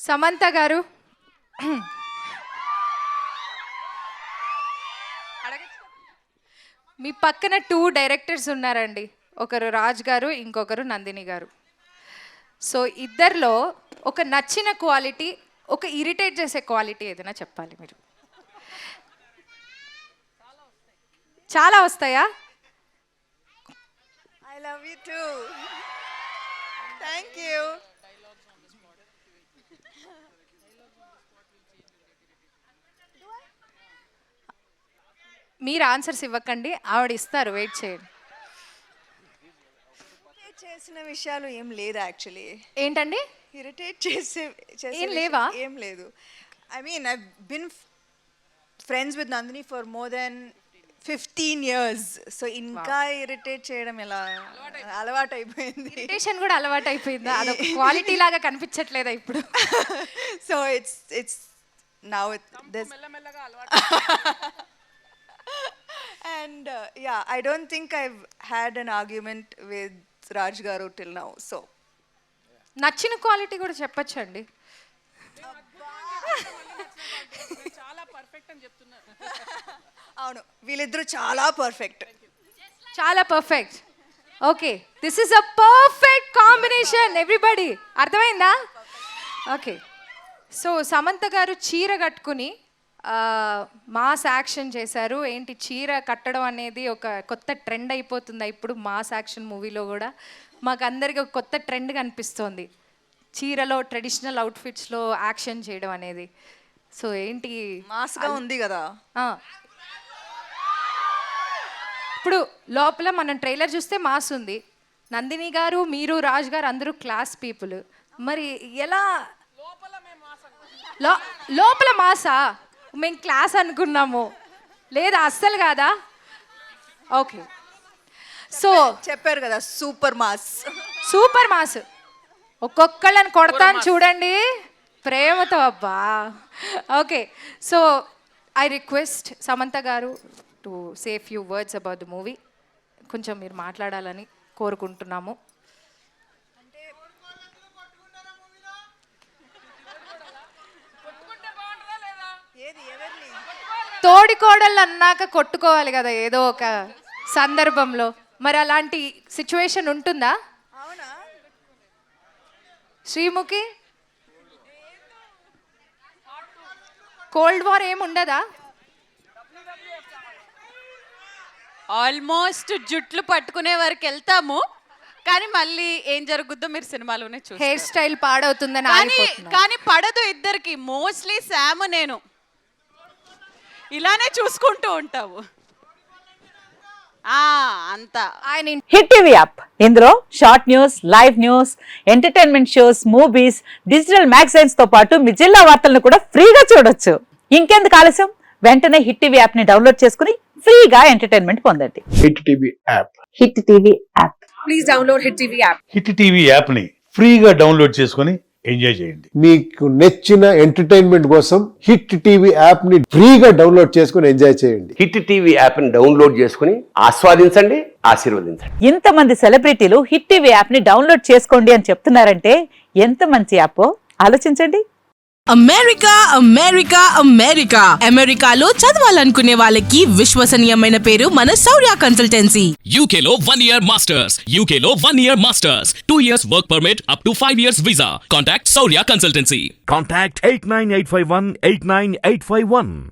సమంత గారు మీ పక్కన 2 డైరెక్టర్స్ ఉన్నారండి. ఒకరు రాజ్ గారు, ఇంకొకరు నందిని గారు. సో ఇద్దరిలో ఒక నచ్చిన క్వాలిటీ, ఒక ఇరిటేట్ చేసే క్వాలిటీ ఏదైనా చెప్పాలి మీరు. చాలా వస్తాయా? I love you too. Thank you. మీరు ఆన్సర్స్ ఇవ్వకండి, ఆవిడ ఇస్తారు, వెయిట్ చేయండి. ఇరిటేట్ చేసిన విషయాలు ఏం లేదు యాక్చువల్లీ. ఏంటండి? ఇరిటేట్ చేసే ఏం లేవా? ఏం లేదు. I mean I been friends with Nandini for more than 15 years. So ఇంకా ఇరిటేట్ చేయడం ఎలా అలవాటు అయిపోయింది. ఇరిటేషన్ కూడా అలవాటు అయిపోయిందా? అదొక క్వాలిటీ లాగా కనిపించట్లేదా ఇప్పుడు? So it's now this and yeah, I don't think I've had an argument with Raj garu till now. So నచ్చిన క్వాలిటీ కూడా చెప్పొచ్చండి. అవును, వీళ్ళిద్దరూ చాలా పర్ఫెక్ట్. చాలా perfect. Okay, this is a perfect combination everybody. అర్థమైందా? ఓకే, సో సమంత గారు చీర కట్టుకుని మాస్ యాక్షన్ చేశారు. ఏంటి, చీర కట్టడం అనేది ఒక కొత్త ట్రెండ్ అయిపోతుందా ఇప్పుడు మాస్ యాక్షన్ మూవీలో కూడా? మాకు అందరికీ ఒక కొత్త ట్రెండ్ కనిపిస్తోంది, చీరలో ట్రెడిషనల్ అవుట్ఫిట్స్లో యాక్షన్ చేయడం అనేది. సో ఏంటి, మాస్గా ఉంది కదా. ఇప్పుడు లోపల మనం ట్రైలర్ చూస్తే మాస్ ఉంది. నందిని గారు, మీరు, రాజ్ గారు అందరూ క్లాస్ పీపుల్. మరి ఎలా లోపల మాసా? మేము క్లాస్ అనుకున్నాము, లేదా అస్సలు కాదా? ఓకే, సో చెప్పారు కదా సూపర్ మాస్. Super mass. ఒక్కొక్కళ్ళని కొడతాను చూడండి ప్రేమతో, అబ్బా. Okay, so I request Samantha garu to say few words about the movie. కొంచెం మీరు మాట్లాడాలని కోరుకుంటున్నాము. తోడి కోడళ్ళు అన్నాక కొట్టుకోవాలి కదా ఏదో ఒక సందర్భంలో. మరి అలాంటి సిచ్యువేషన్ ఉంటుందా? అవునా శ్రీముఖి? కోల్డ్ వార్ ఏమి ఉండదా? ఆల్మోస్ట్ జుట్లు పట్టుకునే వరకు వెళ్తాము, కానీ మళ్ళీ ఏం జరుగుద్దో మీరు సినిమాలోనే చూస్తారు. హెయిర్ స్టైల్ పాడవుతుందని కానీ పడదు ఇద్దరికి. మోస్ట్లీ శామ్ నేను ఇలానే చూసుకుంటూ ఉంటావు అంతా. ఆయన హిట్ టీవీ యాప్, ఇందులో short news, live news, entertainment shows, movies, digital magazines తో పాటు మీ జిల్లా వార్తలను కూడా ఫ్రీగా చూడొచ్చు. ఇంకెందుకు ఆలస్యం, వెంటనే హిట్ టీవీ యాప్ ని డౌన్లోడ్ చేసుకుని ఫ్రీగా ఎంటర్టైన్మెంట్ పొందండి. Hit TV app. Hit TV app. Please download hit TV app. Hit TV app ని ఫ్రీగా డౌన్లోడ్ చేసుకొని ఎంజాయ్ చేయండి. మీకు నచ్చిన ఎంటర్టైన్మెంట్ కోసం హిట్ టీవీ యాప్ ని ఫ్రీగా డౌన్లోడ్ చేసుకొని ఎంజాయ్ చేయండి. హిట్ టీవీ యాప్ ని డౌన్లోడ్ చేసుకుని ఆస్వాదించండి, ఆశీర్వదించండి. ఇంతమంది సెలబ్రిటీలు హిట్ టీవీ యాప్ ని డౌన్లోడ్ చేసుకోండి అని చెప్తున్నారంటే ఎంత మంచి యాప్ ఆలోచించండి. అమెరికా అమెరికా అమెరికా అమెరికాలో చదవాలనుకునే వాళ్ళకి విశ్వసనీయమైన పేరు మన శౌర్య కన్సల్టెన్సీ. UK లో 1 year masters, UK లో 1 year masters, 2 years work permit up to 5 years visa. Contact Saurya Consultancy. Contact 89851 89851.